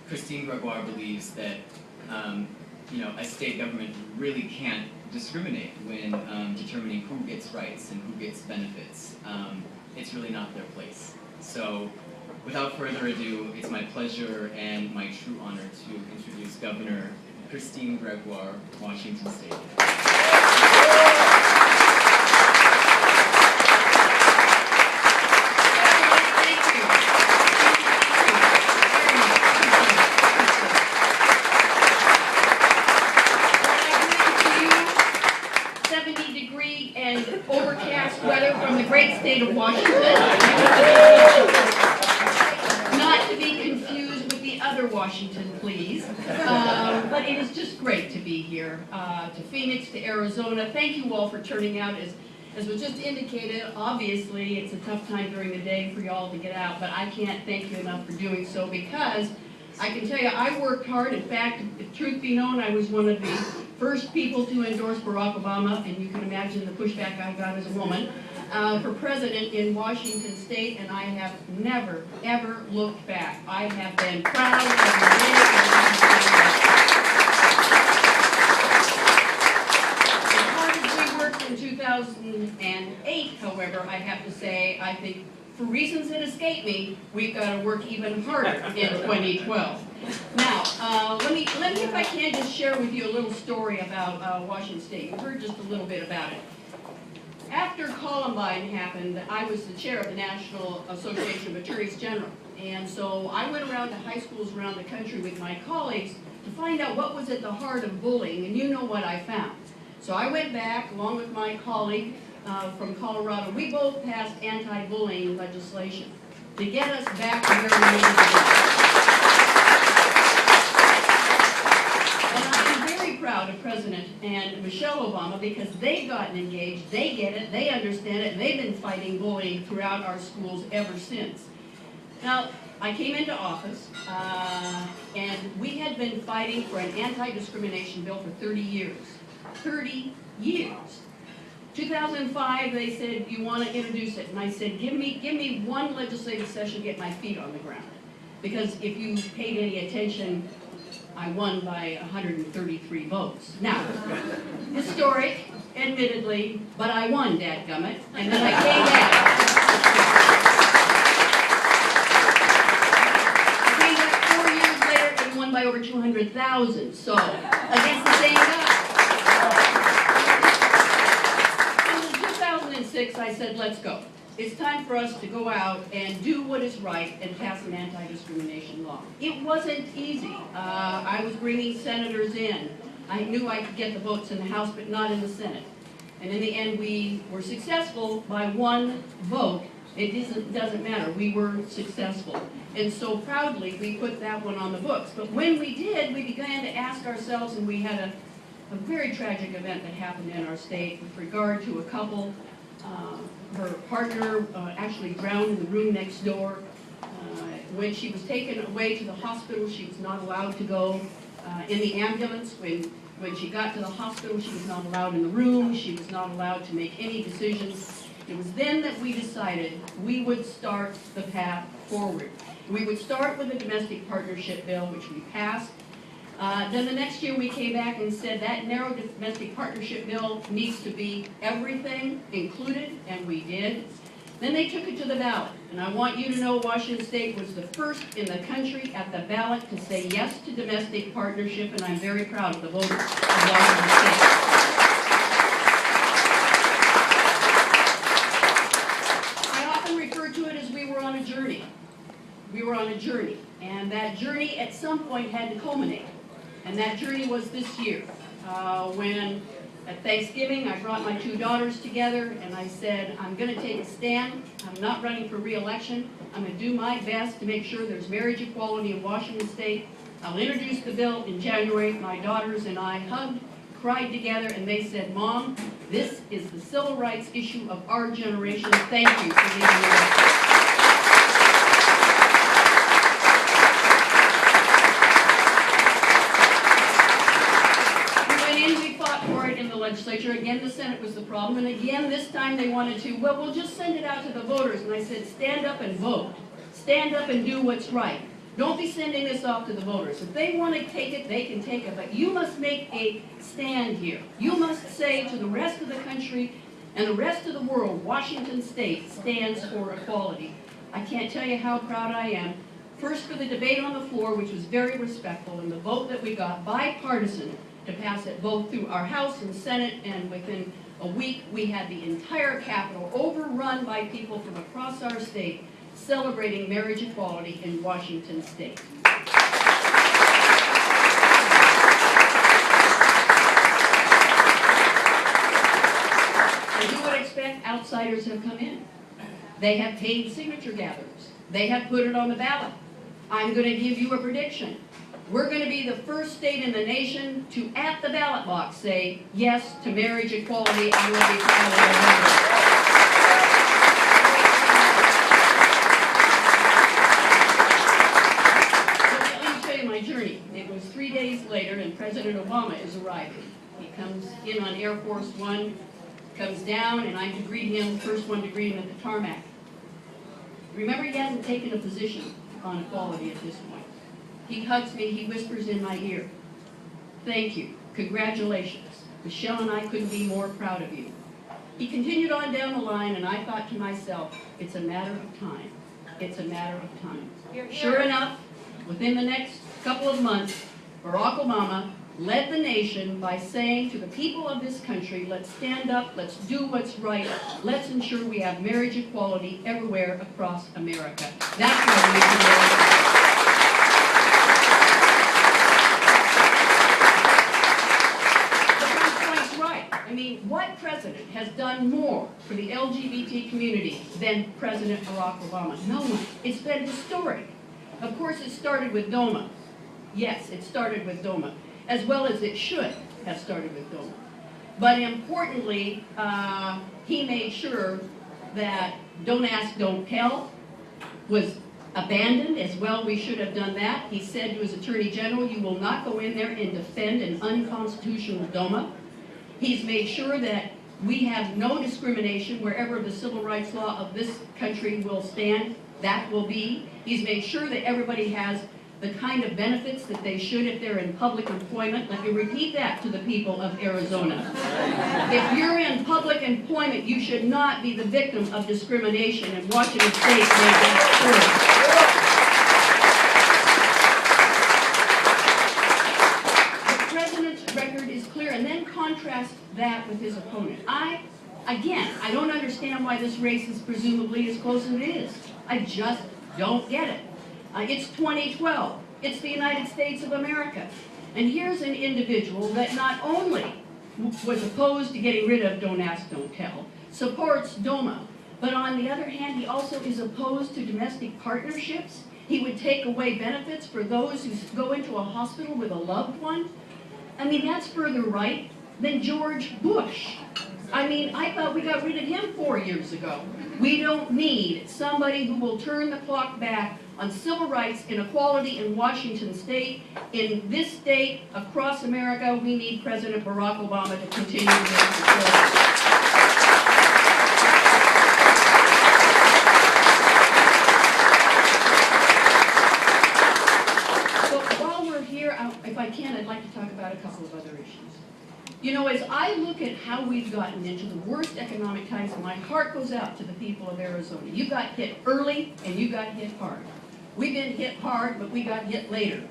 Christine Gregoire believes that a state government really can't discriminate when determining who gets rights and who gets benefits. It's really not their place. So, without further ado, it's my pleasure and my true honor to introduce Governor Christine Gregoire, Washington State. Overcast weather from the great state of Washington. Not to be confused with the other Washington, please. But it is just great to be here. To Phoenix, to Arizona. Thank you all for turning out. As was just indicated, obviously it's a tough time during the day for y'all to get out, but I can't thank you enough for doing so, because I can tell you I worked hard. In fact, if truth be known, I was one of the first people to endorse Barack Obama, and you can imagine the pushback I got as a woman, for president in Washington State, and I have never, ever looked back. I have been proud every day. As hard as we worked in 2008, however, I have to say, I think for reasons that escape me, we've got to work even harder in 2012. Now, let me, if I can, just share with you a little story about Washington State. You've heard just a little bit about it. After Columbine happened, I was the chair of the National Association of Attorneys General. And so I went around to high schools around the country with my colleagues to find out what was at the heart of bullying, and you know what I found. So I went back, along with my colleague from Colorado. We both passed anti-bullying legislation to get us back to where we needed to be. And I'm very proud of President and Michelle Obama, because they've gotten engaged, they get it, they understand it, and they've been fighting bullying throughout our schools ever since. Now, I came into office, and we had been fighting for an anti-discrimination bill for 30 years. 30 years. 2005, they said, you want to introduce it? And I said, give me one legislative session to get my feet on the ground. Because if you paid any attention, I won by 133 votes. Now, historic, admittedly, but I won, dadgummit. And then I came back. I came back 4 years later and won by over 200,000. So, against the same guy. I said, let's go. It's time for us to go out and do what is right and pass an anti-discrimination law. It wasn't easy. I was bringing senators in. I knew I could get the votes in the House, but not in the Senate. And in the end, we were successful by one vote. It doesn't matter. We were successful. And so proudly, we put that one on the books. But when we did, we began to ask ourselves, and we had a very tragic event that happened in our state with regard to a couple. Her partner actually drowned in the room next door. When she was taken away to the hospital, she was not allowed to go in the ambulance. When she got to the hospital, she was not allowed in the room. She was not allowed to make any decisions. It was then that we decided we would start the path forward. We would start with a domestic partnership bill, which we passed. Then the next year we came back and said that narrow domestic partnership bill needs to be everything included, and we did. Then they took it to the ballot, and I want you to know Washington State was the first in the country at the ballot to say yes to domestic partnership, and I'm very proud of the voters of Washington State. I often refer to it as we were on a journey. We were on a journey, and that journey at some point had to culminate. And that journey was this year, when at Thanksgiving I brought my two daughters together and I said, I'm going to take a stand. I'm not running for re-election. I'm going to do my best to make sure there's marriage equality in Washington State. I'll introduce the bill in January. My daughters and I hugged, cried together, and they said, Mom, this is the civil rights issue of our generation. Thank you for leading me. Legislature. Again, the Senate was the problem, and again, this time they wanted to, well, we'll just send it out to the voters. And I said, stand up and vote. Stand up and do what's right. Don't be sending this off to the voters. If they want to take it, they can take it, but you must make a stand here. You must say to the rest of the country and the rest of the world, Washington State stands for equality. I can't tell you how proud I am. First for the debate on the floor, which was very respectful, and the vote that we got, bipartisan, to pass it both through our House and Senate, and within a week we had the entire Capitol overrun by people from across our state celebrating marriage equality in Washington State. As you would expect, outsiders have come in. They have paid signature gatherers. They have put it on the ballot. I'm going to give you a prediction. We're going to be the first state in the nation to, at the ballot box, say yes to marriage equality, and we'll be proud of our members. Let me tell you my journey. It was 3 days later, and President Obama is arriving. He comes in on Air Force One, comes down, and I'm to greet him, first one to greet him at the tarmac. Remember, he hasn't taken a position on equality at this point. He hugs me, he whispers in my ear, "Thank you, congratulations. Michelle and I couldn't be more proud of you." He continued on down the line, and I thought to myself, it's a matter of time. It's a matter of time. Sure enough, within the next couple of months, Barack Obama led the nation by saying to the people of this country, let's stand up, let's do what's right, let's ensure we have marriage equality everywhere across America. That's where we can go. I mean, what president has done more for the LGBT community than President Barack Obama? No one. It's been historic. Of course, it started with DOMA. Yes, it started with DOMA, as well as it should have started with DOMA. But importantly, he made sure that Don't Ask, Don't Tell was abandoned as well. We should have done that. He said to his Attorney General, you will not go in there and defend an unconstitutional DOMA. He's made sure that we have no discrimination wherever the civil rights law of this country will stand. That will be. He's made sure that everybody has the kind of benefits that they should if they're in public employment. Let me repeat that to the people of Arizona. If you're in public employment, you should not be the victim of discrimination, and Washington State made that sure. And then contrast that with his opponent. I don't understand why this race is presumably as close as it is. I just don't get it. It's 2012. It's the United States of America. And here's an individual that not only was opposed to getting rid of Don't Ask, Don't Tell, supports DOMA, but on the other hand, he also is opposed to domestic partnerships. He would take away benefits for those who go into a hospital with a loved one. I mean, that's further right than George Bush. I mean, I thought we got rid of him 4 years ago. We don't need somebody who will turn the clock back on civil rights and equality in Washington State. In this state, across America, we need President Barack Obama to continue to make the if I can, I'd like to talk about a couple of other issues. You know, as I look at how we've gotten into the worst economic times, my heart goes out to the people of Arizona. You got hit early and you got hit hard. We've been hit hard, but we got hit later.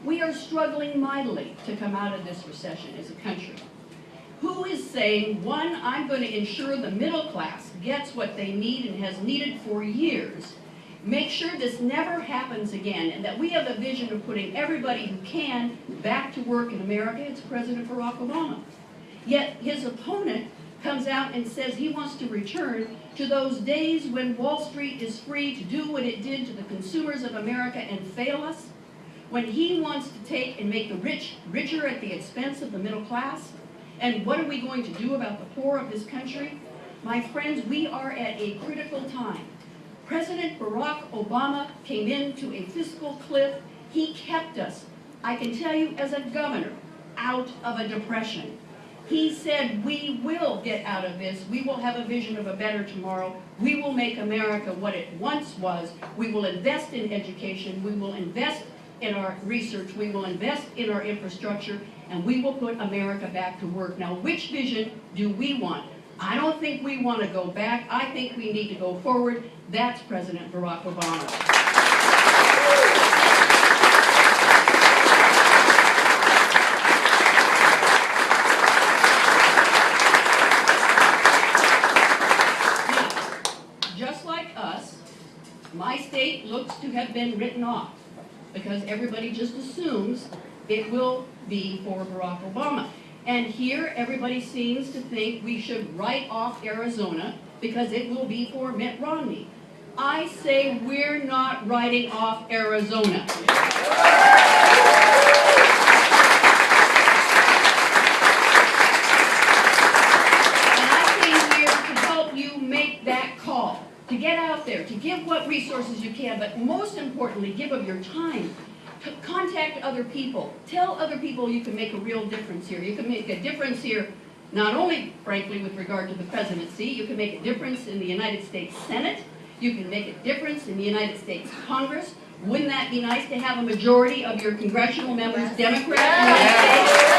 We are struggling mightily to come out of this recession as a country. Who is saying, one, I'm going to ensure the middle class gets what they need and has needed for years, make sure this never happens again, and that we have a vision of putting everybody who can back to work in America? It's President Barack Obama. Yet his opponent comes out and says he wants to return to those days when Wall Street is free to do what it did to the consumers of America and fail us, when he wants to take and make the rich richer at the expense of the middle class. And what are we going to do about the poor of this country? My friends, we are at a critical time. President Barack Obama came into a fiscal cliff. He kept us, I can tell you as a governor, out of a depression. He said, we will get out of this. We will have a vision of a better tomorrow. We will make America what it once was. We will invest in education. We will invest in our research. We will invest in our infrastructure. And we will put America back to work. Now, which vision do we want? I don't think we want to go back. I think we need to go forward. That's President Barack Obama. My state looks to have been written off because everybody just assumes it will be for Barack Obama. And here everybody seems to think we should write off Arizona because it will be for Mitt Romney. I say we're not writing off Arizona. And I came here to help you make that call. To get out there, to give what resources you can, but most importantly, give of your time. Contact other people. Tell other people you can make a real difference here. You can make a difference here, not only, frankly, with regard to the presidency, you can make a difference in the United States Senate. You can make a difference in the United States Congress. Wouldn't that be nice to have a majority of your congressional members Democrats in the United States?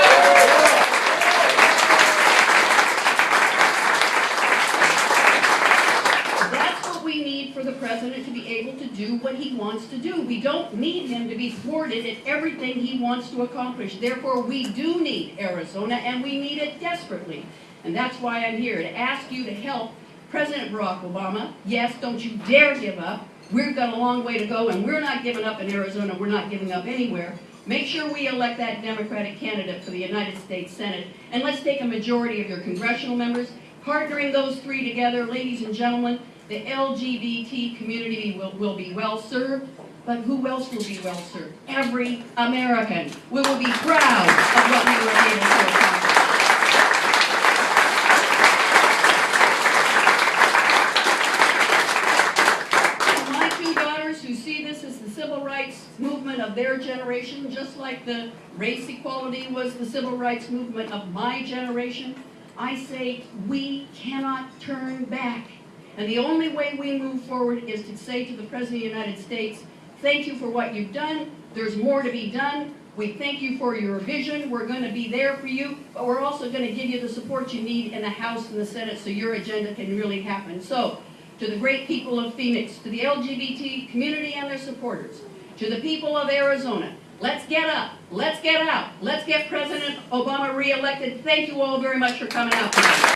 For the president to be able to do what he wants to do. We don't need him to be thwarted at everything he wants to accomplish. Therefore, we do need Arizona, and we need it desperately. And that's why I'm here, to ask you to help President Barack Obama. Yes, don't you dare give up. We've got a long way to go, and we're not giving up in Arizona. We're not giving up anywhere. Make sure we elect that Democratic candidate for the United States Senate, and let's take a majority of your congressional members. Partnering those three together, ladies and gentlemen, the LGBT community will be well served, but who else will be well served? Every American. We will be proud of what we were able to accomplish. My two daughters who see this as the civil rights movement of their generation, just like the race equality was the civil rights movement of my generation, I say we cannot turn back. And the only way we move forward is to say to the President of the United States, thank you for what you've done. There's more to be done. We thank you for your vision. We're going to be there for you, but we're also going to give you the support you need in the House and the Senate so your agenda can really happen. So, to the great people of Phoenix, to the LGBT community and their supporters, to the people of Arizona, let's get up, let's get out, let's get President Obama reelected. Thank you all very much for coming out tonight.